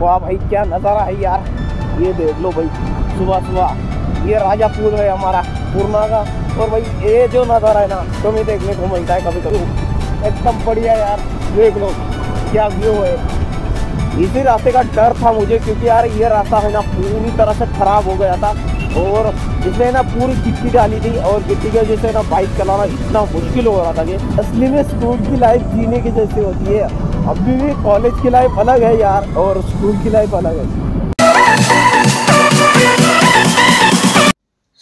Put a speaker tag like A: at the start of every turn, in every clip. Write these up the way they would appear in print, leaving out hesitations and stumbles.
A: वाह भाई क्या नज़ारा है यार, ये देख लो भाई। सुबह सुबह ये राजा पुल है हमारा पूर्णा का, और भाई ये जो नज़ारा है ना तुम्हें देखने को मिलता है कभी कभी, एकदम बढ़िया यार। देख लो क्या व्यू है। इसी रास्ते का डर था मुझे, क्योंकि यार ये रास्ता है ना पूरी तरह से खराब हो गया था, और इसमें ना पूरी गिट्टी डाली थी, और गिट्टी की वजह से ना बाइक चलाना इतना मुश्किल हो रहा था कि असली में स्कूल की लाइफ जीने की जैसी होती है। अभी भी कॉलेज की लाइफ अलग है यार, और स्कूल की लाइफ अलग है।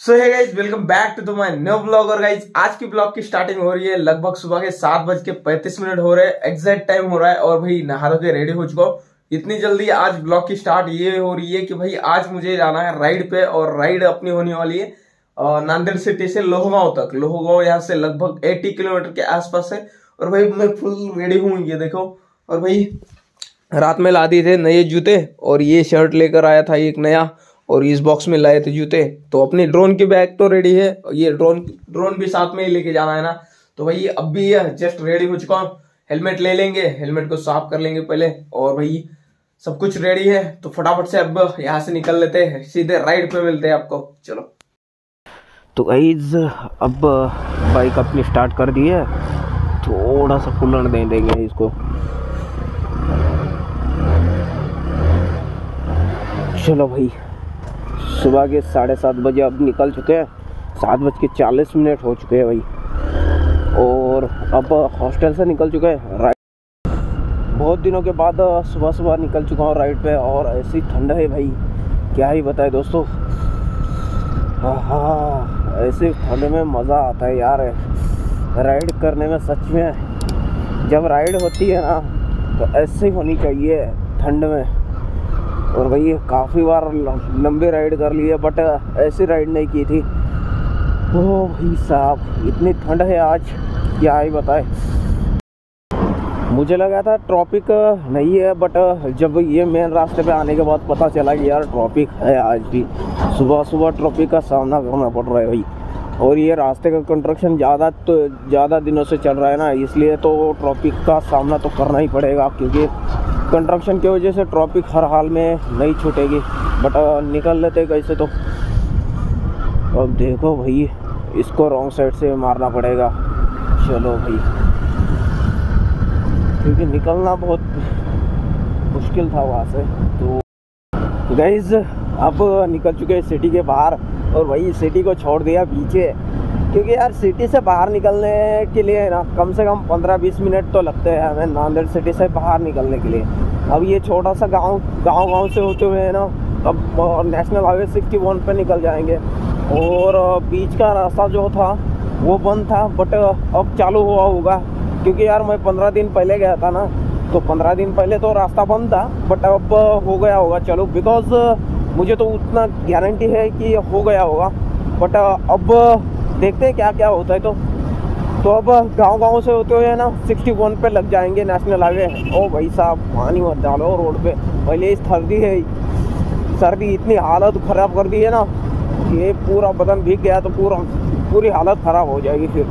B: So hey guys, welcome back to my new blog. और गाइस आज की ब्लॉग की स्टार्टिंग हो रही है लगभग सुबह के 7:35 हो रहे हैं, एग्जैक्ट टाइम हो रहा है। और भाई नहा के रेडी हो चुका हूँ। इतनी जल्दी आज ब्लॉग की स्टार्ट ये हो रही है कि भाई आज मुझे जाना है राइड पे, और राइड अपनी होने वाली है नांदेड़ सिटी से लोहगांव तक। लोहगांव यहाँ से लगभग 80 किलोमीटर के आसपास है। और भाई मैं फुल रेडी हूँ, ये देखो। और भाई रात में ला दिए थे नए जूते, और ये शर्ट लेकर आया था एक नया, और इस बॉक्स में लाए थे जूते। तो अपनी ड्रोन की बैग तो रेडी है, ये ड्रोन भी साथ में ही लेके जाना है ना। तो भाई अब भी जस्ट रेडी हो चुका हूँ। हेलमेट ले लेंगे, हेलमेट को साफ कर लेंगे पहले, और भाई सब कुछ रेडी है। तो फटाफट से अब यहाँ से निकल लेते हैं, सीधे राइड पे मिलते हैं आपको। चलो
A: तो गाइस अब बाइक अपनी स्टार्ट कर दी है, थोड़ा सा कूलर दे देंगे इसको। चलो भाई, सुबह के 7:30 बजे अब निकल चुके हैं, 7:40 हो चुके हैं भाई। और अब हॉस्टल से निकल चुके हैं राइड। बहुत दिनों के बाद सुबह सुबह निकल चुका हूँ राइड पे, और ऐसी ठंड है भाई, क्या ही बताए दोस्तों। हाँ, ऐसे ठंड में मज़ा आता है यार राइड करने में। सच में जब राइड होती है ना तो ऐसे ही होनी चाहिए ठंड में। और भाई काफ़ी बार लंबी राइड कर ली है, बट ऐसी राइड नहीं की थी। ओ भाई साहब इतनी ठंड है आज, क्या ही बताए। मुझे लगा था ट्रॉपिक नहीं है, बट जब ये मेन रास्ते पे आने के बाद पता चला कि यार ट्रॉपिक है आज भी। सुबह सुबह ट्रॉपिक का सामना करना पड़ रहा है भाई। और ये रास्ते का कंस्ट्रक्शन ज़्यादा दिनों से चल रहा है ना, इसलिए तो ट्रॉपिक का सामना तो करना ही पड़ेगा, क्योंकि कंस्ट्रक्शन की वजह से ट्रॉपिक हर हाल में नहीं छूटेगी। बट निकल लेते कैसे तो। अब देखो भाई, इसको रॉन्ग साइड से मारना पड़ेगा। चलो भाई, क्योंकि निकलना बहुत मुश्किल था वहाँ से। तो गाइज अब निकल चुके हैं सिटी के बाहर, और वही सिटी को छोड़ दिया पीछे, क्योंकि यार सिटी से बाहर निकलने के लिए ना कम से कम 15-20 मिनट तो लगते हैं हमें नांदेड़ सिटी से बाहर निकलने के लिए। अब ये छोटा सा गांव से होते हुए है ना, अब नेशनल हाईवे 61 पे निकल जाएंगे। और बीच का रास्ता जो था वो बंद था, बट अब चालू हुआ होगा, क्योंकि यार मैं 15 दिन पहले गया था ना, तो 15 दिन पहले तो रास्ता बंद था, बट अब हो गया होगा चालू। बिकॉज मुझे तो उतना गारंटी है कि हो गया होगा, बट अब देखते हैं क्या क्या होता है। तो अब गांव से होते हुए ना 61 पे लग जाएंगे नेशनल हाईवे। ओ भाई साहब पानी मत डालो रोड पे, पहले इस सर्दी इतनी हालत ख़राब कर दी है ना, ये पूरा बदन भीग गया तो पूरी हालत ख़राब हो जाएगी फिर।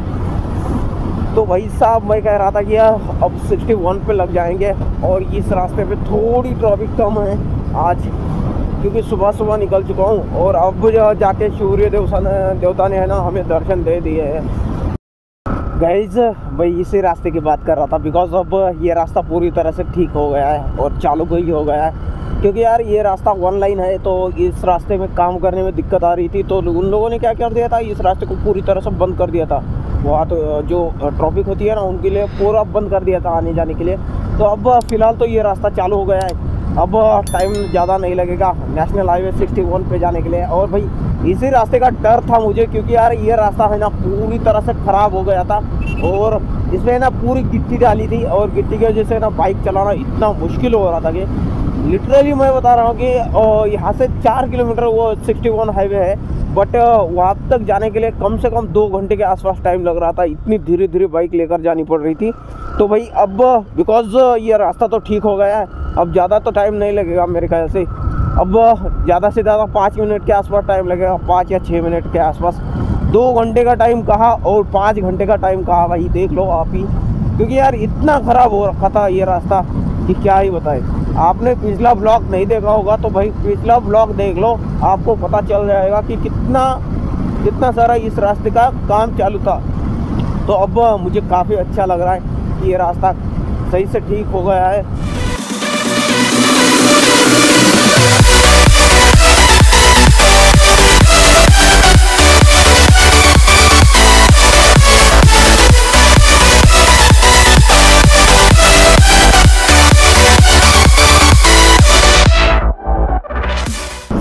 A: तो भाई साहब मैं कह रहा था कि यार अब 61 पे लग जाएंगे, और इस रास्ते पे थोड़ी ट्रैफिक कम है आज, क्योंकि सुबह सुबह निकल चुका हूँ। और अब जाके सूर्य देवता ने है ना हमें दर्शन दे दिए हैं। गाइज भाई इसी रास्ते की बात कर रहा था, बिकॉज अब ये रास्ता पूरी तरह से ठीक हो गया है और चालू ही हो गया है। क्योंकि यार ये रास्ता 1 लाइन है, तो इस रास्ते में काम करने में दिक्कत आ रही थी, तो उन लोगों ने क्या कर दिया था, इस रास्ते को पूरी तरह से बंद कर दिया था। वहाँ तो जो ट्रैफिक होती है ना उनके लिए पूरा बंद कर दिया था आने जाने के लिए। तो अब फिलहाल तो ये रास्ता चालू हो गया है, अब टाइम ज़्यादा नहीं लगेगा नेशनल हाईवे 61 पे जाने के लिए। और भाई इसी रास्ते का डर था मुझे, क्योंकि यार ये रास्ता है ना पूरी तरह से ख़राब हो गया था, और इसमें ना पूरी गिट्टी डाली थी, और गिट्टी की वजह से ना बाइक चलाना इतना मुश्किल हो रहा था कि लिटरली मैं बता रहा हूँ कि यहाँ से 4 किलोमीटर वो 61 हाईवे है, बट वहाँ तक जाने के लिए कम से कम 2 घंटे के आसपास टाइम लग रहा था। इतनी धीरे धीरे बाइक लेकर जानी पड़ रही थी। तो भाई अब बिकॉज ये रास्ता तो ठीक हो गया है, अब ज़्यादा तो टाइम नहीं लगेगा मेरे ख्याल से। अब ज़्यादा से ज़्यादा 5 मिनट के आसपास टाइम लगेगा, 5 या 6 मिनट के आसपास। 2 घंटे का टाइम कहा और 5 घंटे का टाइम कहा, भाई देख लो आप ही, क्योंकि यार इतना ख़राब हो रखा था ये रास्ता कि क्या ही बताए। आपने पिछला ब्लॉग नहीं देखा होगा तो भाई पिछला ब्लॉग देख लो, आपको पता चल जाएगा कि कितना सारा इस रास्ते का काम चालू था। तो अब मुझे काफ़ी अच्छा लग रहा है कि ये रास्ता सही से ठीक हो गया है।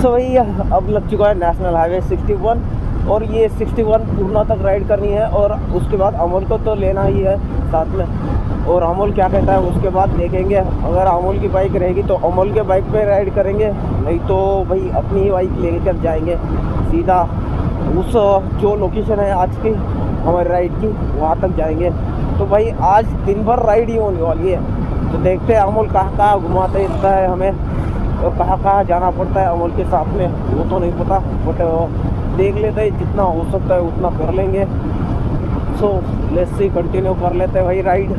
A: तो वही अब लग चुका है नेशनल हाईवे 61 और ये 61 पूर्णा तक राइड करनी है और उसके बाद अमोल को तो लेना ही है साथ में। और अमोल क्या कहता है उसके बाद देखेंगे, अगर अमोल की बाइक रहेगी तो अमोल के बाइक पे राइड करेंगे, नहीं तो भाई अपनी ही बाइक लेकर जाएंगे सीधा उस जो लोकेशन है आज की हमारी राइड की, वहाँ तक जाएंगे। तो भाई आज दिन भर राइड ही होने वाली है, तो देखते हैं अमोल कहाँ घुमाते इतना है हमें और कहाँ जाना पड़ता है अमोल के साथ में, वो तो नहीं पता, बट देख लेते हैं जितना हो सकता है उतना कर लेंगे। सो लेट्स सी, कंटिन्यू कर लेते हैं भाई राइड।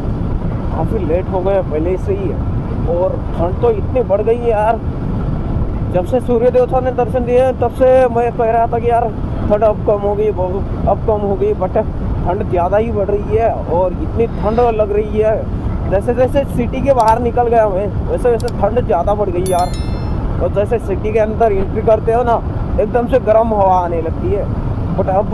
A: काफ़ी लेट हो गए पहले से ही और ठंड तो इतनी बढ़ गई है यार। जब से सूर्य देवता ने दर्शन दिए तब से मैं कह रहा था कि यार ठंड अब कम हो गई, बट ठंड ज़्यादा ही बढ़ रही है और इतनी ठंड लग रही है। जैसे जैसे सिटी के बाहर निकल गया मैं वैसे वैसे ठंड ज़्यादा बढ़ गई यार। और जैसे सिटी के अंदर एंट्री करते हो ना एकदम से गर्म हवा आने लगती है, बट अब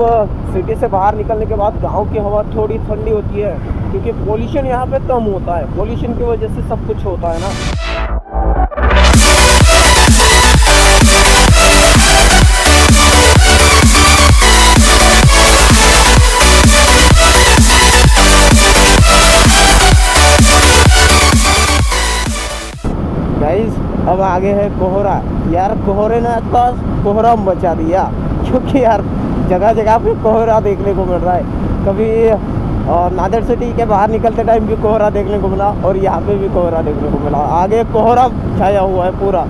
A: सिटी से बाहर निकलने के बाद गांव की हवा थोड़ी ठंडी होती है क्योंकि पोल्यूशन यहाँ पे कम होता है। पोल्यूशन की वजह से सब कुछ होता है ना। गाइस अब आगे है कोहरा। यार कोहरे ने तो कोहरा मचा दिया क्योंकि यार जगह जगह पे कोहरा देखने को मिल रहा है। कभी नांदेड़ सिटी के बाहर निकलते टाइम भी कोहरा देखने को मिला और यहाँ पे भी कोहरा देखने को मिला। आगे कोहरा छाया हुआ है पूरा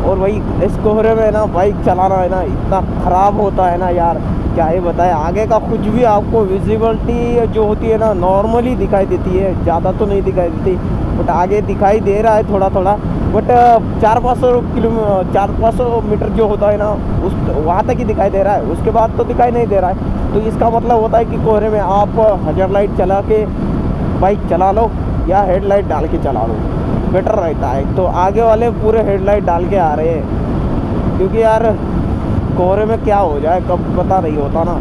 A: और वही इस कोहरे में ना बाइक चलाना है ना इतना ख़राब होता है ना यार, क्या ही बताए। आगे का कुछ भी आपको विजिबिलिटी जो होती है ना नॉर्मली दिखाई देती है, ज़्यादा तो नहीं दिखाई देती, बट आगे दिखाई दे रहा है थोड़ा थोड़ा, बट 400-500 मीटर जो होता है ना उस वहाँ तक ही दिखाई दे रहा है, उसके बाद तो दिखाई नहीं दे रहा है। तो इसका मतलब होता है कि कोहरे में आप हज़र लाइट चला के बाइक चला लो या हेडलाइट डाल के चला लो, बेटर रहता है। तो आगे वाले पूरे हेडलाइट डाल के आ रहे हैं क्योंकि यार कोहरे में क्या हो जाए कब पता नहीं होता ना।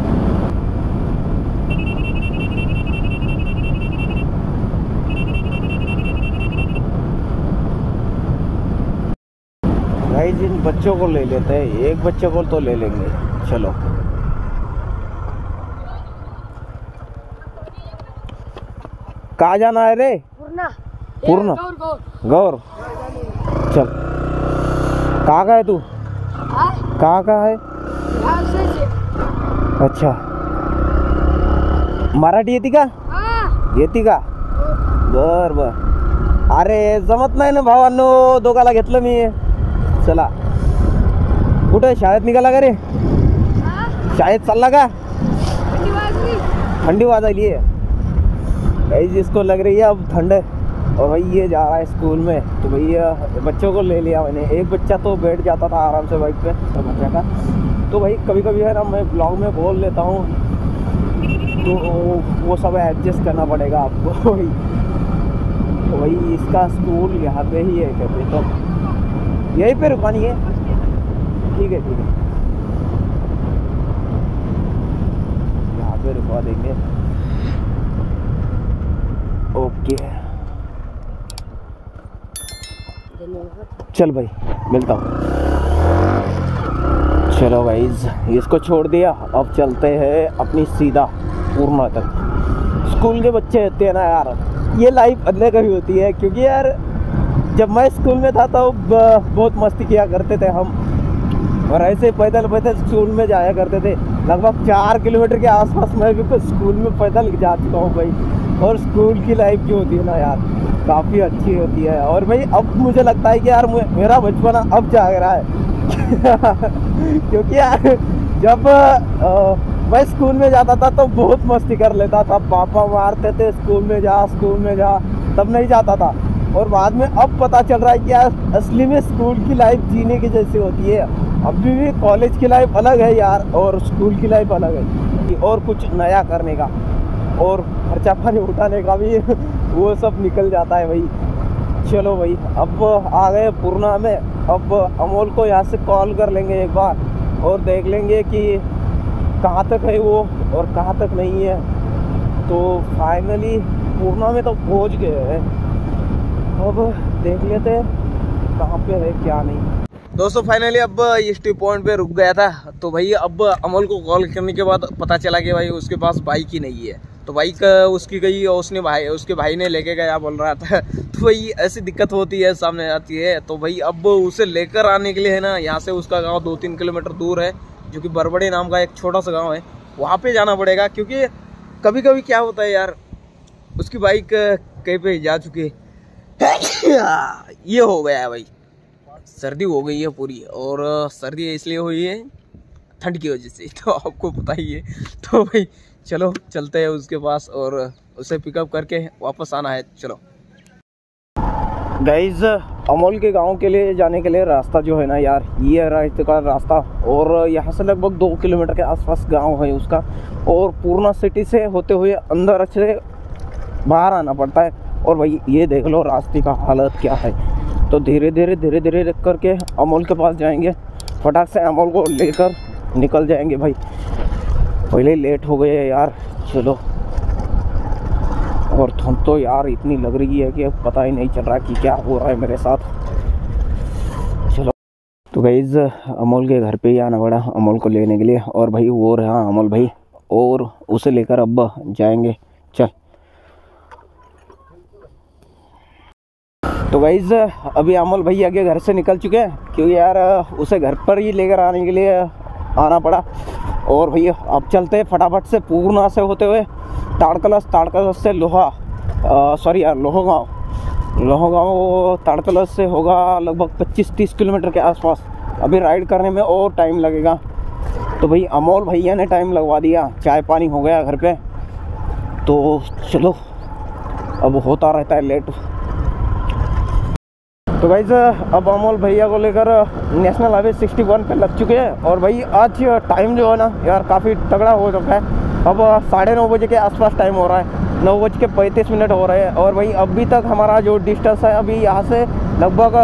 A: गाइस इन बच्चों को ले लेते हैं, एक बच्चे को तो ले लेंगे। चलो कहाँ जाना है रे? पूर्णा गौर। चल कहाँ का है तू? कहाँ का है? अच्छा मराठी येते का? येते का? बर बर। अरे जमत नाही ना भावांनो, दोघाला घेतलं मी। चला कुठे शाळेत निघाला का रे? शाळेत चालला का? ठंडी वाजायली है भाई, जिसको लग रही है अब ठंड और भाई ये जा रहा है स्कूल में। तो भैया बच्चों को ले लिया मैंने, एक बच्चा तो बैठ जाता था आराम से बाइक पे तो बच्चा का। तो भाई कभी कभी है ना मैं ब्लॉग में बोल लेता हूँ तो वो सब एडजस्ट करना पड़ेगा आपको। तो भाई इसका स्कूल यहाँ पे ही है कहते, तो यहीं पे रुकानी है। ठीक है यहाँ पे रुकवा देंगे। ओके चल भाई मिलता हूँ। चलो गाइज इसको छोड़ दिया, अब चलते हैं अपनी सीधा पूर्णा तक। स्कूल के बच्चे होते हैं ना यार, ये लाइफ अलग ही होती है क्योंकि यार जब मैं स्कूल में था तो बहुत मस्ती किया करते थे हम, और ऐसे पैदल स्कूल में जाया करते थे। लगभग 4 किलोमीटर के आसपास मैं भी स्कूल में पैदल जा चुका हूँ भाई। और स्कूल की लाइफ जो होती है ना यार काफ़ी अच्छी होती है। और भाई अब मुझे लगता है कि यार मेरा बचपना अब जाग रहा है क्योंकि यार जब मैं स्कूल में जाता था तो बहुत मस्ती कर लेता था, पापा मारते थे स्कूल में जा तब नहीं जाता था। और बाद में अब पता चल रहा है कि यार असली में स्कूल की लाइफ जीने की जैसी होती है। अभी भी कॉलेज की लाइफ अलग है यार, और स्कूल की लाइफ अलग है। और कुछ नया करने का और खर्चा पानी उठाने का भी वो सब निकल जाता है भाई। चलो भाई, अब आ गए पूर्णा में। अब अमोल को यहाँ से कॉल कर लेंगे एक बार और देख लेंगे कि कहाँ तक है वो और कहाँ तक नहीं है। तो फाइनली पूर्णा में तो पहुँच गए हैं। अब देख लेते हैं कहाँ पे है क्या नहीं।
B: दोस्तों फाइनली अब स्टे पॉइंट पे रुक गया था। तो भाई अब अमोल को कॉल करने के बाद पता चला कि भाई उसके पास बाइक ही नहीं है। तो बाइक उसकी गई और उसके भाई ने लेके गया बोल रहा था। तो भाई ऐसी दिक्कत होती है, सामने आती है। तो भाई अब उसे लेकर आने के लिए है ना, यहाँ से उसका गांव 2-3 किलोमीटर दूर है, जो कि बरबड़े नाम का एक छोटा सा गांव है, वहाँ पे जाना पड़ेगा। क्योंकि कभी कभी क्या होता है यार, उसकी बाइक कहीं पे जा चुकी है। ये हो गया है भाई, सर्दी हो गई है पूरी। और सर्दी इसलिए हुई है ठंड की वजह से, तो आपको पता ही है। तो भाई चलो चलते हैं उसके पास और उसे पिकअप करके वापस आना है। चलो
A: गाइज, अमोल के गांव के लिए जाने के लिए रास्ता जो है ना यार, ये रास्ते का रास्ता, और यहाँ से लगभग 2 किलोमीटर के आसपास गांव है उसका। और पूर्णा सिटी से होते हुए अंदर से बाहर आना पड़ता है। और भाई ये देख लो रास्ते का हालत क्या है। तो धीरे धीरे करके अमोल के पास जाएंगे, फटाक से अमोल को लेकर निकल जाएंगे भाई। पहले लेट हो गए यार। चलो, और ठंड तो यार इतनी लग रही है कि पता ही नहीं चल रहा कि क्या हो रहा है मेरे साथ। चलो, तो गाइस अमोल के घर पे ही आना पड़ा अमोल को लेने के लिए। और भाई वो रहा अमोल भाई, और उसे लेकर अब जाएंगे। चल, तो गाइस अभी अमोल भैया के घर से निकल चुके हैं, क्योंकि यार उसे घर पर ही लेकर आने के लिए आना पड़ा। और भैया अब चलते हैं फटाफट से पूर्णा से होते हुए ताड़कलस से लोहगांव ताड़कलस से होगा लगभग 25-30 किलोमीटर के आसपास। अभी राइड करने में और टाइम लगेगा। तो भाई अमोल भैया ने टाइम लगवा दिया, चाय पानी हो गया घर पे। तो चलो, अब होता रहता है लेट। तो भाई अब अमोल भैया को लेकर नेशनल हाईवे 61 पे लग चुके हैं। और भाई आज टाइम जो है ना यार काफ़ी तगड़ा हो चुका है। अब 9:30 बजे के आसपास टाइम हो रहा है, 9:35 हो रहे हैं। और भाई अभी तक हमारा जो डिस्टेंस है अभी यहाँ से लगभग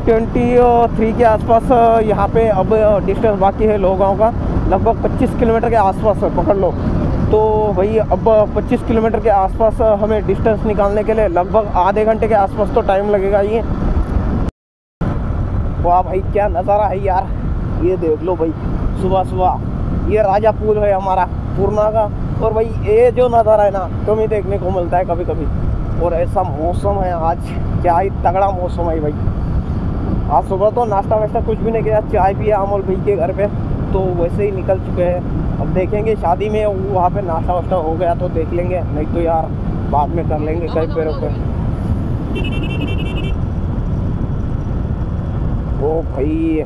A: 23 के आसपास यहाँ पे अब डिस्टेंस बाकी है लोहगांव का। लगभग 25 किलोमीटर के आसपास पकड़ लो। तो भाई अब 25 किलोमीटर के आसपास हमें डिस्टेंस निकालने के लिए लगभग आधे घंटे के आसपास तो टाइम लगेगा। ये वाह भाई क्या नज़ारा है यार, ये देख लो भाई। सुबह ये राजा पुल है हमारा पूर्णा का। और भाई ये जो नज़ारा है ना कम ही देखने को मिलता है कभी कभी। और ऐसा मौसम है आज, क्या ही तगड़ा मौसम है भाई। आज सुबह तो नाश्ता वाश्ता कुछ भी नहीं किया, चाय पिया अमोल भाई के घर पे, तो वैसे ही निकल चुके हैं। अब देखेंगे शादी में वहाँ पे नाश्ता वाश्ता हो गया तो देख लेंगे, नहीं तो यार बाद में कर लेंगे कहीं पे रुके। ओ भाई,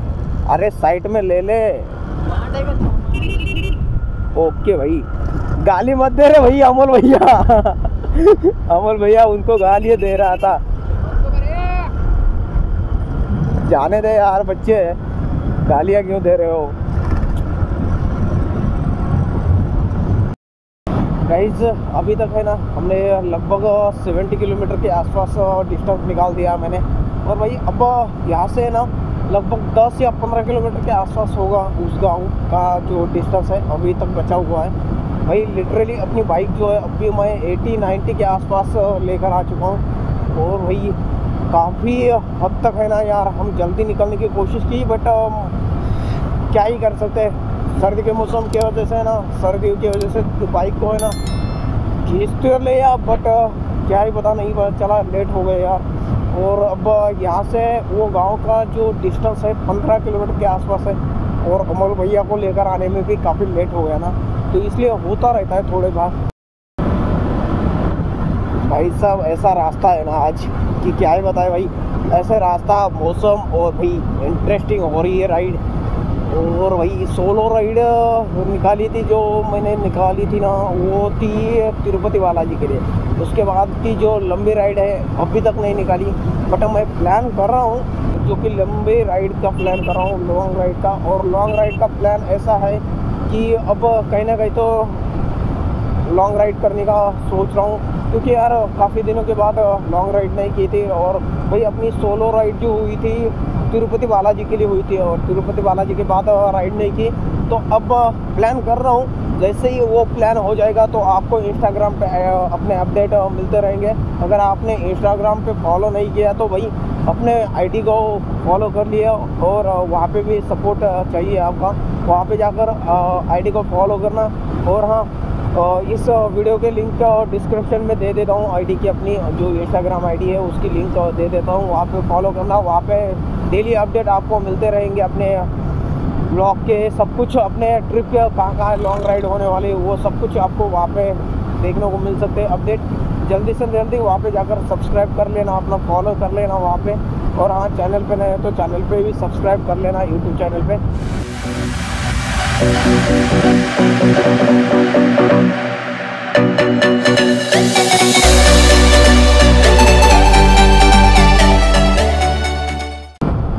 A: अरे साइड में ले ले। ओके भाई, गाली मत दे रहे भाई अमोल भैया। अमोल भैया उनको गाली दे रहा था। जाने दे यार बच्चे, गालियाँ क्यों दे रहे हो। गाइज अभी तक है ना हमने लगभग 70 किलोमीटर के आसपास डिस्टेंस निकाल दिया मैंने। और भाई अब यहाँ से ना लगभग 10 या 15 किलोमीटर के आसपास होगा उस गांव का जो डिस्टेंस है अभी तक बचा हुआ है। भाई लिटरली अपनी बाइक जो है अभी मैं 80-90 के आसपास लेकर आ चुका हूँ। और भाई काफ़ी हद तक है ना यार हम जल्दी निकलने की कोशिश की, बट क्या ही कर सकते हैं। सर्दी के मौसम की वजह से ना, सर्दी की वजह से बाइक को है ना खींच तो लिया, बट क्या ही पता नहीं पता चला, लेट हो गए यार। और अब यहाँ से वो गांव का जो डिस्टेंस है 15 किलोमीटर के आसपास है। और अमोल भैया को लेकर आने में भी काफ़ी लेट हो गया ना, तो इसलिए होता रहता है थोड़े बार। भाई साहब ऐसा रास्ता है ना आज कि क्या ही बताए भाई। ऐसे रास्ता, मौसम और भी इंटरेस्टिंग हो रही है राइड। और वही सोलो राइड निकाली थी जो मैंने निकाली थी ना, वो थी तिरुपति बालाजी के लिए। उसके बाद की जो लंबी राइड है अभी तक नहीं निकाली, बट मैं प्लान कर रहा हूँ जो कि लंबी राइड का प्लान कर रहा हूँ, लॉन्ग राइड का। और लॉन्ग राइड का प्लान ऐसा है कि अब कहीं ना कहीं तो लॉन्ग राइड करने का सोच रहा हूँ, क्योंकि यार काफ़ी दिनों के बाद लॉन्ग राइड नहीं की थी। और भाई अपनी सोलो राइड जो हुई थी तिरुपति बालाजी के लिए हुई थी, और तिरुपति बालाजी के बाद राइड नहीं की। तो अब प्लान कर रहा हूँ, जैसे ही वो प्लान हो जाएगा तो आपको इंस्टाग्राम पे अपने अपडेट मिलते रहेंगे। अगर आपने इंस्टाग्राम पे फॉलो नहीं किया तो भाई अपने आईडी को फॉलो कर लिया, और वहाँ पे भी सपोर्ट चाहिए आपका। वहाँ पे जाकर आईडी को फॉलो करना। और हाँ, इस वीडियो के लिंक डिस्क्रिप्शन में दे देता हूँ, आईडी की अपनी जो इंस्टाग्राम आईडी है उसकी लिंक दे देता हूँ, वहाँ पे फॉलो करना। वहाँ पे डेली अपडेट आपको मिलते रहेंगे अपने ब्लॉग के, सब कुछ अपने ट्रिप के कहाँ लॉन्ग राइड होने वाली वो सब कुछ आपको वहाँ पे देखने को मिल सकते हैं अपडेट। जल्दी से जल्दी वहाँ पे जाकर सब्सक्राइब कर लेना, अपना फॉलो कर लेना वहाँ पे। और हाँ, चैनल पे नए तो चैनल पे भी सब्सक्राइब कर लेना, यूट्यूब चैनल पे।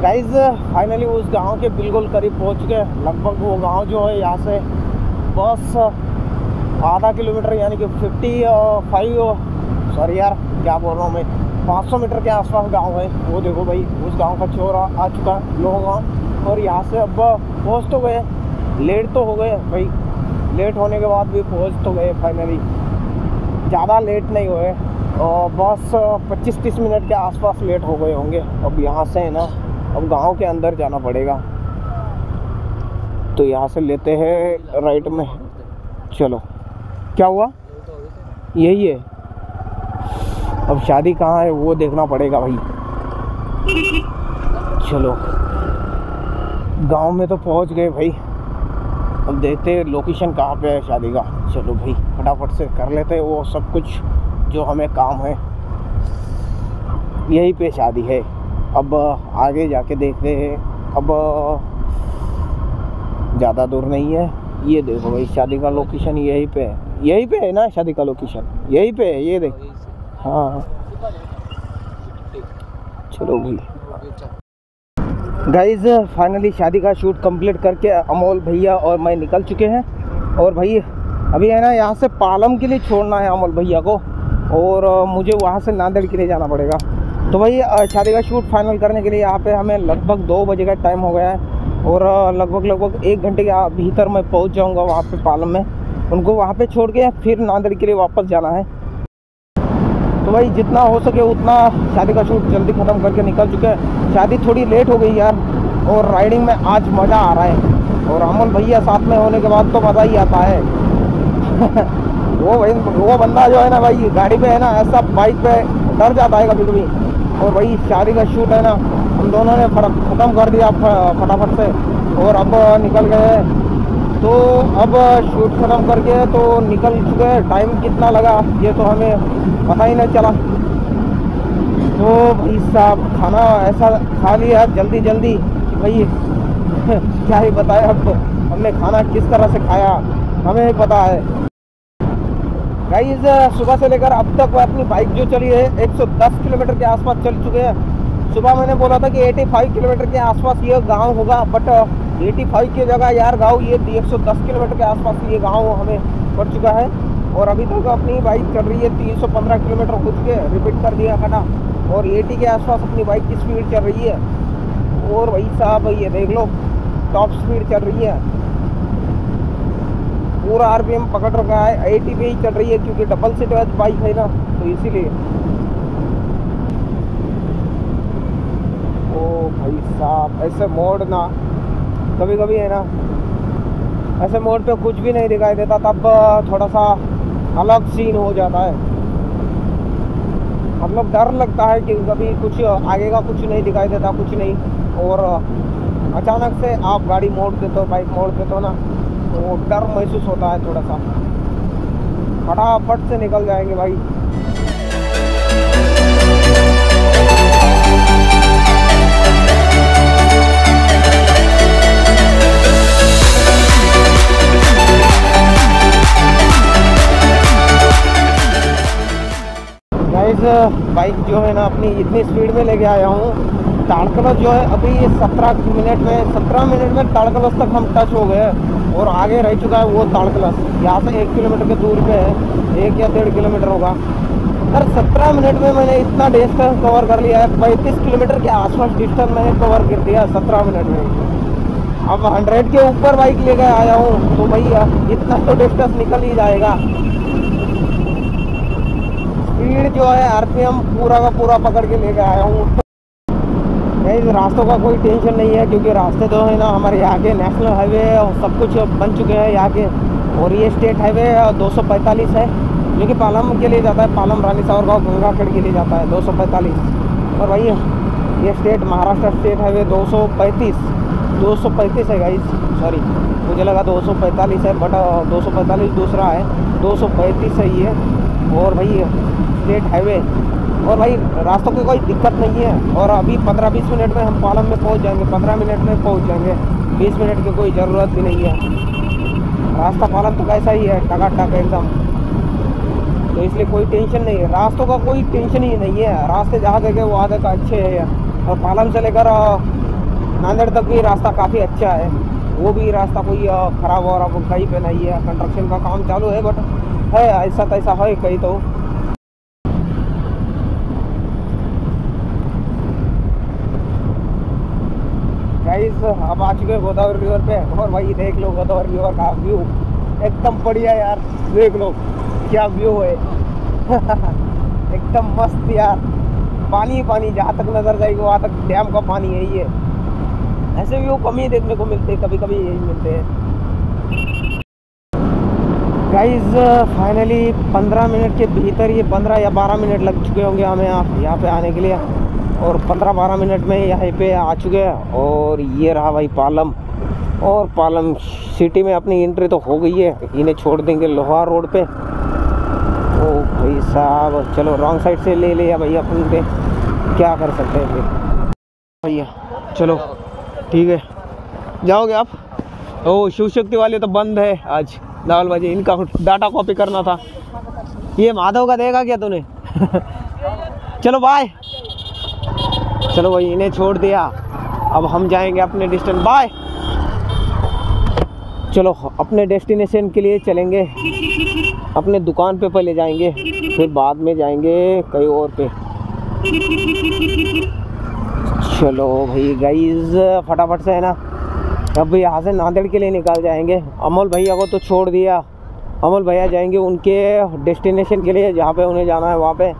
A: गाइस फाइनली उस गांव के बिल्कुल करीब पहुंच गए। लगभग वो गांव जो है यहाँ से बस आधा किलोमीटर यानी कि 500 मीटर के आसपास गांव है। वो देखो भाई, उस गांव का चौरा आ चुका लोग। और यहाँ से अब पहुँच तो गए, लेट तो हो गए भाई, लेट होने के बाद भी पहुँच तो गए फाइनली। ज़्यादा लेट नहीं हुए, और बस 25-30 मिनट के आसपास लेट हो गए होंगे। अब यहाँ से है ना, अब गांव के अंदर जाना पड़ेगा, तो यहाँ से लेते हैं राइट में। चलो, क्या हुआ? यही है। अब शादी कहाँ है वो देखना पड़ेगा भाई। चलो, गांव में तो पहुँच गए भाई। अब देखते हैं लोकेशन कहाँ पे है शादी का। चलो भाई, फटाफट से कर लेते हैं वो सब कुछ जो हमें काम है। यहीं पे शादी है, अब आगे जाके देखते हैं। अब ज़्यादा दूर नहीं है। ये देखो भाई, शादी का लोकेशन यहीं पे है। यहीं पे है ना शादी का लोकेशन? यहीं पे है, ये देख। हाँ, चलो भाई। गाइज फाइनली शादी का शूट कंप्लीट करके अमोल भैया और मैं निकल चुके हैं। और भाई अभी है ना, यहाँ से पालम के लिए छोड़ना है अमोल भैया को, और मुझे वहाँ से नांदेड़ के लिए जाना पड़ेगा। तो भाई शादी का शूट फाइनल करने के लिए यहाँ पे हमें लगभग 2 बजे का टाइम हो गया है, और लगभग 1 घंटे के भीतर मैं पहुँच जाऊँगा वहाँ पे पालम में। उनको वहाँ पे छोड़ के फिर नांदेड़ के लिए वापस जाना है। तो भाई जितना हो सके उतना शादी का शूट जल्दी ख़त्म करके निकल चुके हैं। शादी थोड़ी लेट हो गई यार, और राइडिंग में आज मज़ा आ रहा है। और अमोल भैया साथ में होने के बाद तो मज़ा ही आता है। वो बंदा जो है ना भाई, गाड़ी पे है ना, ऐसा बाइक पे डर जाता है कभी कभी। और भाई शादी का शूट है ना, हम दोनों ने ख़त्म कर दिया फटाफट से, और अब निकल गए। तो अब शूट ख़त्म करके तो निकल चुके। टाइम कितना लगा ये तो हमें पता ही नहीं चला। तो भाई साहब, खाना ऐसा खा लिया जल्दी जल्दी कि भाई क्या ही बताए। अब हमने खाना किस तरह से खाया हमें ही पता है। गाइस सुबह से लेकर अब तक अपनी बाइक जो चली है 110 किलोमीटर के आसपास चल चुके हैं। सुबह मैंने बोला था कि 85 किलोमीटर के आसपास ये गांव होगा, बट 85 की जगह यार गांव ये 110 किलोमीटर के आसपास ये गांव हमें पड़ चुका है। और अभी तक अपनी बाइक चल रही है 315 किलोमीटर हो चुके, रिपीट कर दिया खाना। और 80 के आसपास अपनी बाइक की स्पीड चल रही है। और भाई साहब ये देख लो, टॉप स्पीड चल रही है, पूरा आरपीएम पकड़ रखा है। 80 पे ही चल रही है, क्योंकि डबल सीट बाइक है ना, तो इसीलिए। ओ भाई साहब, ऐसे मोड़ ना कभी कभी है ना, ऐसे मोड़ पे कुछ भी नहीं दिखाई देता, तब थोड़ा सा अलग सीन हो जाता है। मतलब डर लगता है कि कभी कुछ आगे का कुछ नहीं दिखाई देता, कुछ नहीं, और अचानक से आप गाड़ी मोड़ देते हो, बाइक मोड़ देते हो ना, तो डर महसूस होता है थोड़ा सा। फटाफट से निकल जाएंगे भाई। बाइक जो है ना अपनी इतनी स्पीड में लेके आया हूँ। ताड़कलस जो है अभी 17 मिनट में ताड़कलस तक हम टच हो गए और आगे रह चुका है वो ताड़कलस। यहाँ से 1 किलोमीटर के दूर पे है, 1 या 1.5 किलोमीटर होगा। सर 17 मिनट में मैंने इतना डिस्टेंस कवर कर लिया है। 35 किलोमीटर के आसपास डिस्टेंस मैंने कवर कर दिया 17 मिनट में। अब 100 के ऊपर बाइक लेकर आया हूँ तो भैया इतना तो डिस्टेंस निकल ही जाएगा। स्पीड जो है RPM पूरा का पूरा पकड़ के लेकर आया हूँ। रास्तों का कोई टेंशन नहीं है क्योंकि रास्ते तो है ना हमारे यहाँ के नेशनल हाईवे और सब कुछ बन चुके हैं यहाँ के। और ये स्टेट हाईवे 245 है जो कि पालम के लिए जाता है, पालम रानी सावरगांव गंगाखेड़ के लिए जाता है 245। और भाई ये स्टेट महाराष्ट्र स्टेट हाईवे 235 है गाइस, सॉरी मुझे लगा 245 है बट 245 दूसरा है, 235 है ये। और भाई स्टेट हाईवे और भाई रास्तों की कोई दिक्कत नहीं है। और अभी 15-20 मिनट में हम पालम में पहुंच जाएंगे, 15 मिनट में पहुंच जाएंगे, 20 मिनट की कोई ज़रूरत भी नहीं है। रास्ता पालम तो कैसा ही है, टकाटक एकदम, तो इसलिए कोई टेंशन नहीं है। रास्तों का कोई टेंशन ही नहीं है, रास्ते जहाँ देखे वो आधे का अच्छे है। और पालम से लेकर नांदेड़ तक भी रास्ता काफ़ी अच्छा है, वो भी रास्ता कोई ख़राब और अब कहीं पे नहीं है। कंस्ट्रक्शन का काम चालू है बट है ऐसा तैसा है कहीं तो। गाइस अब आ चुके हैं गोदावरी रिवर पे और भाई देख लो गोदावरी रिवर का व्यू एकदम बढ़िया यार, देख लो क्या व्यू है एकदम मस्त यार। पानी पानी जहाँ तक नजर जाएगी वहाँ तक डैम का पानी है। ये ऐसे व्यू कम ही देखने को मिलते हैं, कभी कभी यही मिलते हैं। गाइस फाइनली 15 मिनट के भीतर, ये 15 या 12 मिनट लग चुके होंगे हमें यहाँ पे आने के लिए। और 15-12 मिनट में यहाँ पे आ चुके हैं। और ये रहा भाई पालम, और पालम सिटी में अपनी एंट्री तो हो गई है। इन्हें छोड़ देंगे लोहार रोड पे। ओ भाई साहब चलो रॉन्ग साइड से ले लिया भैया अपन पे, क्या कर सकते हैं फिर भैया। चलो ठीक है, जाओगे आप? ओ शिव शक्ति वाले तो बंद है आज 9 बजे, इनका डाटा कॉपी करना था। ये माधव का देगा क्या तूने चलो बाय। चलो भाई इन्हें छोड़ दिया, अब हम जाएंगे अपने डिस्टेंस। बाय। चलो अपने डेस्टिनेशन के लिए चलेंगे, अपने दुकान पे पहले जाएंगे फिर बाद में जाएंगे कहीं और पे। चलो भाई गाइस फटाफट से है ना, अब यहाँ से नांदेड़ के लिए निकल जाएंगे। अमोल भैया को तो छोड़ दिया, अमोल भैया जाएंगे उनके डेस्टिनेशन के लिए जहाँ पे उन्हें जाना है वहाँ पे।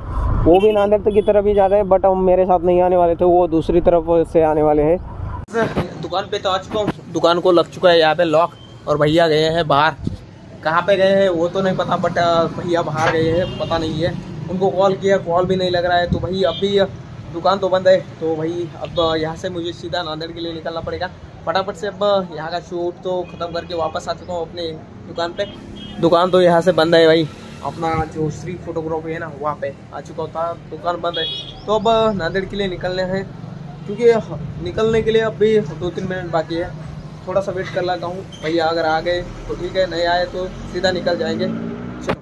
A: वो भी नांदेड़ तक की तरफ ही जा रहे हैं बट हम मेरे साथ नहीं आने वाले थे, वो दूसरी तरफ से आने वाले हैं। दुकान पे तो आ चुका हूँ, दुकान को लग चुका है यहाँ पे लॉक। और भैया गए हैं बाहर, कहाँ पे गए हैं वो तो नहीं पता बट भैया बाहर गए हैं, पता नहीं है। उनको कॉल किया, कॉल भी नहीं लग रहा है। तो भाई अभी दुकान तो बंद है, तो भाई अब यहाँ से मुझे सीधा नांदेड़ के लिए निकलना पड़ेगा फटाफट से। अब यहाँ का शूट तो ख़त्म करके वापस आ चुका हूँ अपने दुकान पे। दुकान तो यहाँ से बंद है भाई, अपना जो श्री फोटोग्राफी है ना वहाँ पे आ चुका था, दुकान बंद है। तो अब नांदेड़ के लिए निकलने हैं, क्योंकि निकलने के लिए अब भी 2-3 मिनट बाकी है। थोड़ा सा वेट कर लेता हूँ, भैया अगर आ गए तो ठीक है, नहीं आए तो सीधा निकल जाएंगे। चलो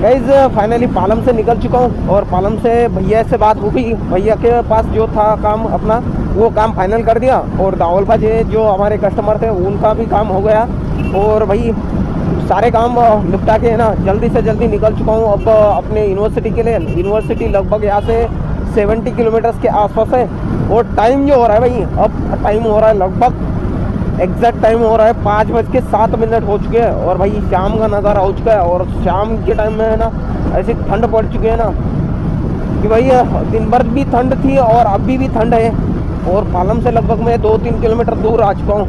A: गाइस फाइनली पालम से निकल चुका हूँ और पालम से भैया से बात हो गई। भैया के पास जो था काम अपना वो काम फाइनल कर दिया। और दावल भाजी जो हमारे कस्टमर थे उनका भी काम हो गया। और भाई सारे काम निपटा के है ना जल्दी से जल्दी निकल चुका हूँ अब अपने यूनिवर्सिटी के लिए। यूनिवर्सिटी लगभग यहाँ से 70 किलोमीटर्स के आसपास है। और टाइम जो हो रहा है भाई, अब टाइम हो रहा है लगभग एग्जैक्ट टाइम हो रहा है 5:07 हो चुके हैं। और भाई शाम का नज़ारा हो चुका है। और शाम के टाइम में है ना ऐसी ठंड पड़ चुकी है ना कि भाई दिन भर भी ठंड थी और अभी भी ठंड है। और पालम से लगभग मैं 2-3 किलोमीटर दूर आ चुका हूँ।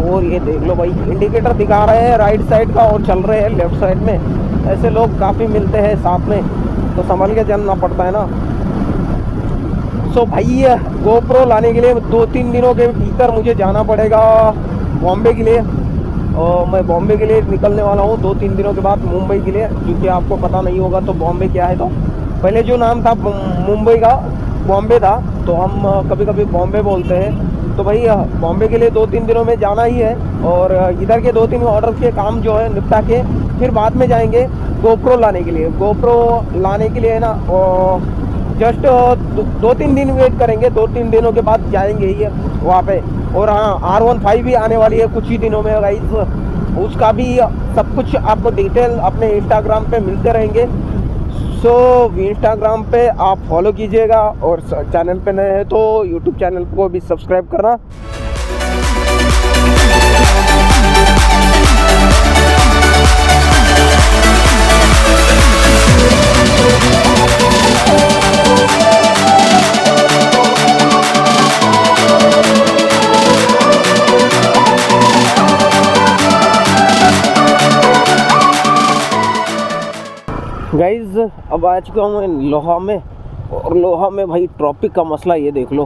A: और ये देख लो भाई इंडिकेटर दिखा रहे हैं राइट साइड का और चल रहे हैं लेफ्ट साइड में। ऐसे लोग काफ़ी मिलते हैं साथ में, तो संभल के चलना पड़ता है ना। सो भाई गोप्रो लाने के लिए 2-3 दिनों के भीतर मुझे जाना पड़ेगा बॉम्बे के लिए। और मैं बॉम्बे के लिए निकलने वाला हूँ 2-3 दिनों के बाद मुंबई के लिए, क्योंकि आपको पता नहीं होगा तो बॉम्बे क्या है। तो पहले जो नाम था मुंबई का बॉम्बे था, तो हम कभी कभी बॉम्बे बोलते हैं। तो भाई बॉम्बे के लिए 2-3 दिनों में जाना ही है। और इधर के 2-3 ऑर्डर के काम जो है निपटा के फिर बाद में जाएंगे गोप्रो लाने के लिए। गोप्रो लाने के लिए है ना जस्ट 2-3 दिन वेट करेंगे, 2-3 दिनों के बाद जाएंगे ही वहाँ पे। और हाँ, R15 भी आने वाली है कुछ ही दिनों में गाइस, उसका भी सब कुछ आपको डिटेल अपने इंस्टाग्राम पे मिलते रहेंगे। सो इंस्टाग्राम पे आप फॉलो कीजिएगा, और चैनल पे नए हैं तो यूट्यूब चैनल को भी सब्सक्राइब करना। गाइज अब आ चुका हूँ लोहा में, और लोहा में भाई ट्रैफिक का मसला ये देख लो।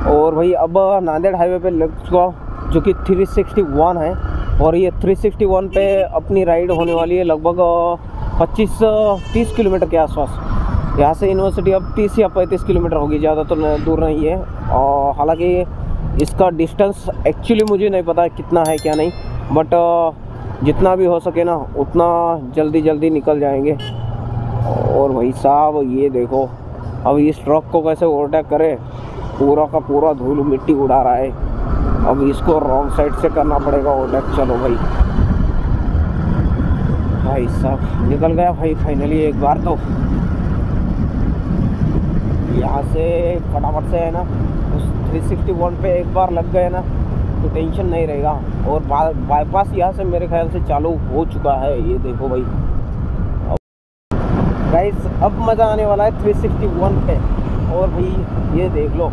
A: और भाई अब नांदेड़ हाईवे पे लग चुका हूँ, जो कि 361 है, और ये 361 पे अपनी राइड होने वाली है लगभग 25-30 किलोमीटर के आसपास। यहाँ से यूनिवर्सिटी अब 30 या 35 किलोमीटर होगी, ज़्यादा तो दूर नहीं है। और हालांकि इसका डिस्टेंस एक्चुअली मुझे नहीं पता कितना है क्या नहीं, बट जितना भी हो सके ना उतना जल्दी निकल जाएंगे। और भाई साहब ये देखो, अब इस ट्रक को कैसे ओवरटेक करे, पूरा का पूरा धूल मिट्टी उड़ा रहा है। अब इसको रॉन्ग साइड से करना पड़ेगा ओवरटेक। चलो भाई साहब निकल गया भाई फाइनली एक बार। तो यहाँ से फटाफट से है ना उस 361 पे एक बार लग गए ना तो टेंशन नहीं रहेगा। और बाईपास यहाँ से मेरे ख्याल से चालू हो चुका है, ये देखो भाई। गाइस अब मज़ा आने वाला है 361 पे। और भाई ये देख लो,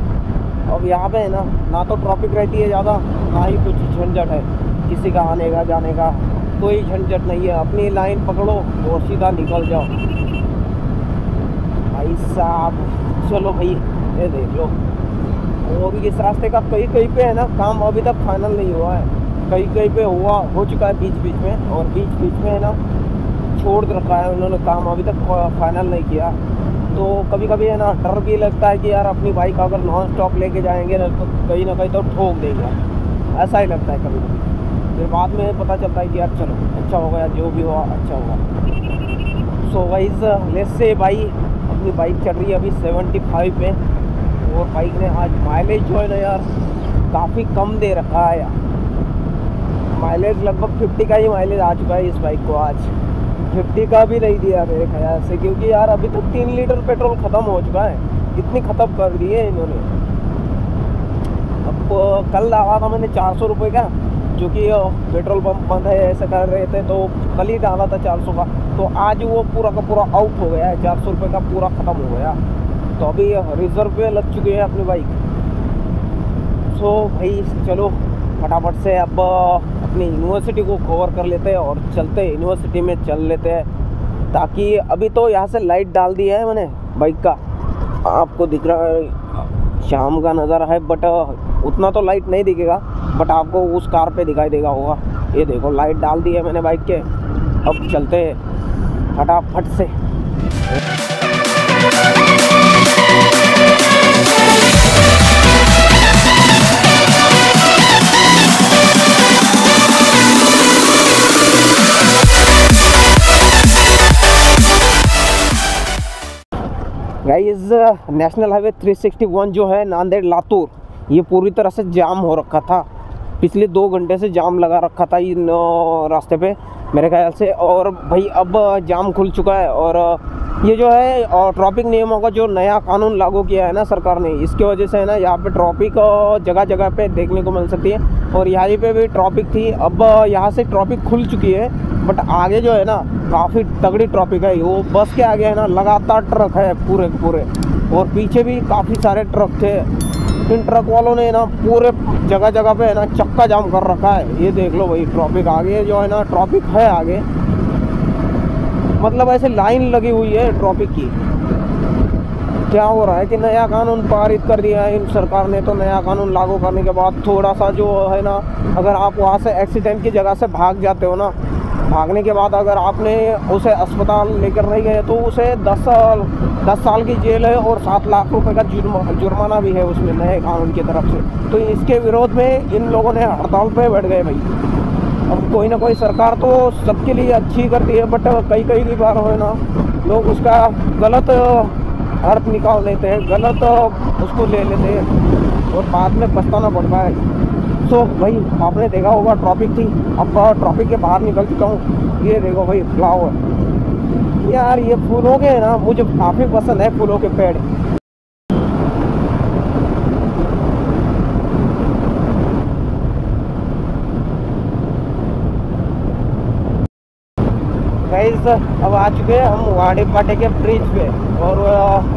A: अब यहाँ पे है ना तो ट्रैफिक रहती है ज़्यादा, ना ही कुछ झंझट है किसी का आने का जाने का, कोई झंझट नहीं है। अपनी लाइन पकड़ो और सीधा निकल जाओ भाई साहब। चलो भाई ये देख लो। और इस रास्ते का कहीं पे है ना काम अभी तक फाइनल नहीं हुआ है, कहीं पे हो चुका है बीच में, और बीच में है ना छोड़ रखा है उन्होंने काम, अभी तक फाइनल नहीं किया। तो कभी है ना डर भी लगता है कि यार अपनी बाइक अगर नॉन स्टॉप लेके जाएंगे ना तो कहीं ना कहीं तो ठोक देगा, ऐसा ही लगता है कभी। फिर बाद में पता चलता है कि यार चलो अच्छा हो गया, जो भी हुआ अच्छा हुआ। सो गाइस लेट्स से भाई अपनी बाइक चल रही है अभी 75 पे, और बाइक ने आज माइलेज जो है ना यार काफ़ी कम दे रखा है यार। माइलेज लगभग 50 का ही माइलेज आ चुका है इस बाइक को, आज 50 का भी नहीं दिया मेरे ख्याल से, क्योंकि यार अभी तक 3 लीटर पेट्रोल ख़त्म हो चुका है। इतनी ख़त्म कर दी है इन्होंने। अब कल डाला था मैंने 400 रुपये का, जो कि पेट्रोल पंप बंद है ऐसा कर रहे थे, तो कल ही डाला था 400 का। तो आज वो पूरा का पूरा आउट हो गया है, 400 रुपये का पूरा ख़त्म हो गया। तो अभी रिजर्व पे लग चुकी है अपनी बाइक। सो भाई चलो फटाफट से अब अपनी यूनिवर्सिटी को कवर कर लेते हैं और चलते हैं यूनिवर्सिटी में चल लेते हैं, ताकि अभी तो यहाँ से लाइट डाल दिया है मैंने बाइक का, आपको दिख रहा है शाम का नज़ारा है, बट उतना तो लाइट नहीं दिखेगा, बट आपको उस कार पे दिखाई देगा होगा। ये देखो लाइट डाल दी है मैंने बाइक के। अब चलते हैं फटाफट से। गाइस नेशनल हाईवे 361 जो है नांदेड़ लातूर, ये पूरी तरह से जाम हो रखा था। पिछले 2 घंटे से जाम लगा रखा था इन रास्ते पे मेरे ख्याल से। और भाई अब जाम खुल चुका है। और ये जो है ट्रैफिक नियमों का जो नया कानून लागू किया है ना सरकार ने, इसकी वजह से है ना यहाँ पे ट्रैफिक जगह जगह पे देखने को मिल सकती है। और यहाँ पे भी ट्रैफिक थी, अब यहाँ से ट्रैफिक खुल चुकी है, बट आगे जो है ना काफ़ी तगड़ी ट्रैफिक है। वो बस के आगे है ना लगातार ट्रक है पूरे पूरे, और पीछे भी काफ़ी सारे ट्रक थे। इन ट्रक वालों ने ना पूरे जगह जगह पे है ना चक्का जाम कर रखा है। ये देख लो भाई ट्रैफिक आगे जो है ना, ट्रैफिक है आगे, मतलब ऐसे लाइन लगी हुई है ट्रैफिक की। क्या हो रहा है कि नया कानून पारित कर दिया है इन सरकार ने, तो नया कानून लागू करने के बाद थोड़ा सा जो है ना, अगर आप वहाँ से एक्सीडेंट की जगह से भाग जाते हो ना, भागने के बाद अगर आपने उसे अस्पताल लेकर नहीं गए तो उसे 10 साल की जेल है और 7 लाख रुपए का जुर्माना भी है उसमें नए कानून की तरफ से। तो इसके विरोध में इन लोगों ने हड़ताल पे बैठ गए भाई। अब कोई ना कोई सरकार तो सबके लिए अच्छी करती है, बट कई कई बार हो ना लोग उसका गलत अर्थ निकाल लेते हैं, गलत उसको ले लेते हैं और बाद में पछताना पड़ता है। सो भाई आपने देखा होगा ट्रैफिक थी, अब ट्रैफिक के बाहर निकल चुका हूँ। ये देखो भाई फ्लावर, यार ये फूलों के ना मुझे काफ़ी पसंद है, फूलों के पेड़। गाइस अब आ चुके हैं हम वाड़ीपाटी के ब्रिज पे, और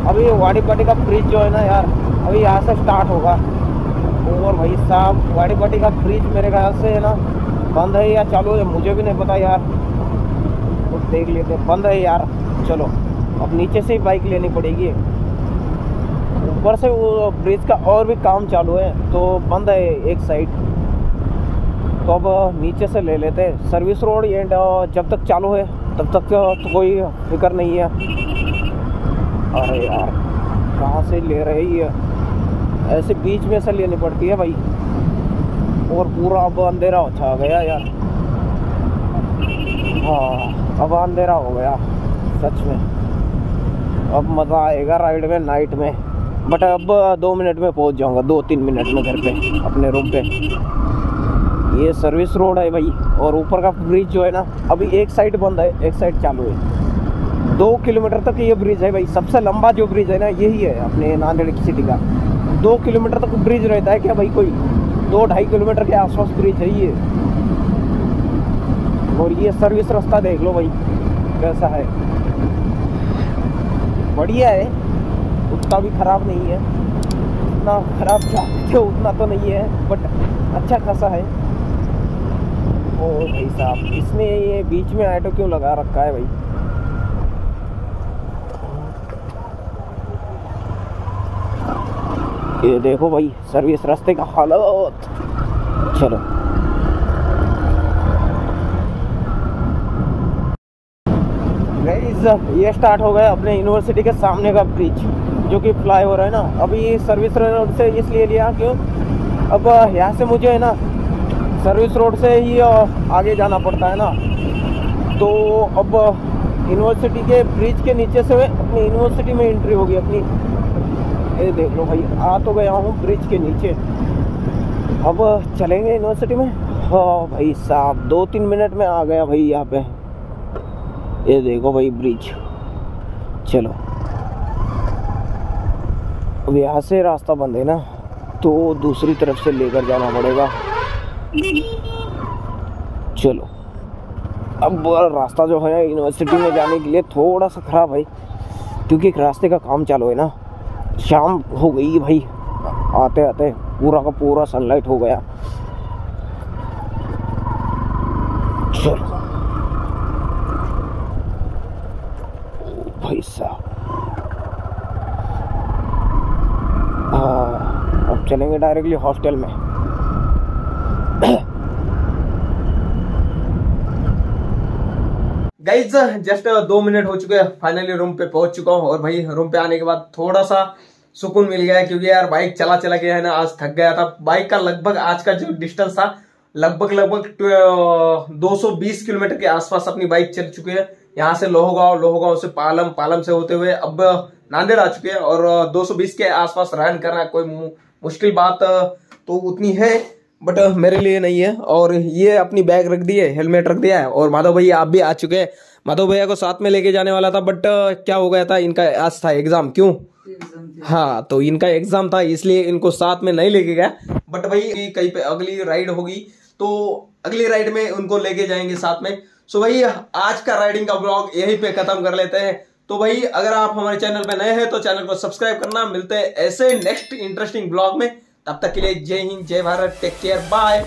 A: अभी वाड़ीपाटी का ब्रिज जो है ना यार अभी यहाँ से स्टार्ट होगा। और भाई साहब वाड़ीपाटी का ब्रिज मेरे ख्याल से है ना बंद है या चालू है मुझे भी नहीं पता यार, तो देख लेते हैं। बंद है यार, चलो अब नीचे से ही बाइक लेनी पड़ेगी। ऊपर से वो ब्रिज का और भी काम चालू है तो बंद है एक साइड, तो अब नीचे से ले लेते हैं। सर्विस रोड एंड जब तक चालू है तब तक तो कोई फिक्र नहीं है। अरे यार कहाँ से ले रही है, ऐसे बीच में से लेनी पड़ती है भाई। और पूरा अब अंधेरा छा गया यार, हाँ अब अंधेरा हो गया सच में। अब मज़ा आएगा राइड में नाइट में, बट अब 2 मिनट में पहुंच जाऊंगा, 2-3 मिनट में घर पे अपने रूम पे। ये सर्विस रोड है भाई, और ऊपर का ब्रिज जो है ना अभी एक साइड बंद है एक साइड चालू है। 2 किलोमीटर तक ये ब्रिज है भाई, सबसे लंबा जो ब्रिज है ना यही है अपने नांदेड़ की सिटी का। 2 किलोमीटर तक ब्रिज रहता है क्या भाई, कोई 2-2.5 किलोमीटर के आसपास ब्रिज है ये। और ये सर्विस रास्ता देख लो भाई कैसा है, बढ़िया है, उतना भी खराब नहीं है, उतना खराब चाहते हो उतना तो नहीं है, बट अच्छा खासा है। ओ भाई साहब इसने ये बीच में ऑटो क्यों लगा रखा है भाई। ये देखो भाई सर्विस रास्ते का हालत। चलो गाइस ये स्टार्ट हो गया अपने यूनिवर्सिटी के सामने का ब्रिज जो कि फ्लाईओवर है ना। अभी सर्विस रोड से इसलिए लिया क्यों, अब यहाँ से मुझे है ना सर्विस रोड से ही आगे जाना पड़ता है ना, तो अब यूनिवर्सिटी के ब्रिज के नीचे से अपनी यूनिवर्सिटी में एंट्री होगी अपनी। ये देख लो भाई आ तो गया हूँ ब्रिज के नीचे, अब चलेंगे यूनिवर्सिटी में। हाँ भाई साहब 2-3 मिनट में आ गया भाई यहाँ पे। ये देखो भाई ब्रिज, चलो अब यहाँ से रास्ता बंद है ना तो दूसरी तरफ से लेकर जाना पड़ेगा। चलो अब रास्ता जो है यूनिवर्सिटी में जाने के लिए थोड़ा सा खराब है क्योंकि रास्ते का काम चालू है ना। शाम हो गई भाई, आते आते पूरा का पूरा सनलाइट हो गया। चलो भाई साहब अब चलेंगे डायरेक्टली हॉस्टल में।
B: गाइज जस्ट 2 मिनट हो चुके हैं, फाइनली रूम पे पहुंच चुका हूँ। और भाई रूम पे आने के बाद थोड़ा सा सुकून मिल गया है क्योंकि यार बाइक चला चला गया है ना, आज थक गया था। बाइक का लगभग आज का जो डिस्टेंस था लगभग 220 किलोमीटर के आसपास अपनी बाइक चल चुकी है। यहाँ से लोहगांव से पालम से होते हुए अब नांदेड़ आ चुके हैं। और 220 के आसपास राइड करना कोई मुश्किल बात तो उतनी है, बट मेरे लिए नहीं है। और ये अपनी बैग रख दी है, हेलमेट रख दिया है। और माधव भैया आप भी आ चुके हैं। माधव भैया को साथ में लेके जाने वाला था, बट क्या हो गया था, इनका आज था एग्जाम। क्यों? हाँ तो इनका एग्जाम था इसलिए इनको साथ में नहीं लेके गया। बट भाई कहीं पे अगली राइड होगी तो अगली राइड में उनको लेके जाएंगे साथ में। सो भाई आज का राइडिंग का ब्लॉग यहीं पे खत्म कर लेते हैं। तो भाई अगर आप हमारे चैनल पे नए हैं तो चैनल को सब्सक्राइब करना। मिलते हैं ऐसे नेक्स्ट इंटरेस्टिंग ब्लॉग में, तब तक के लिए जय हिंद, जय भारत, टेक केयर, बाय।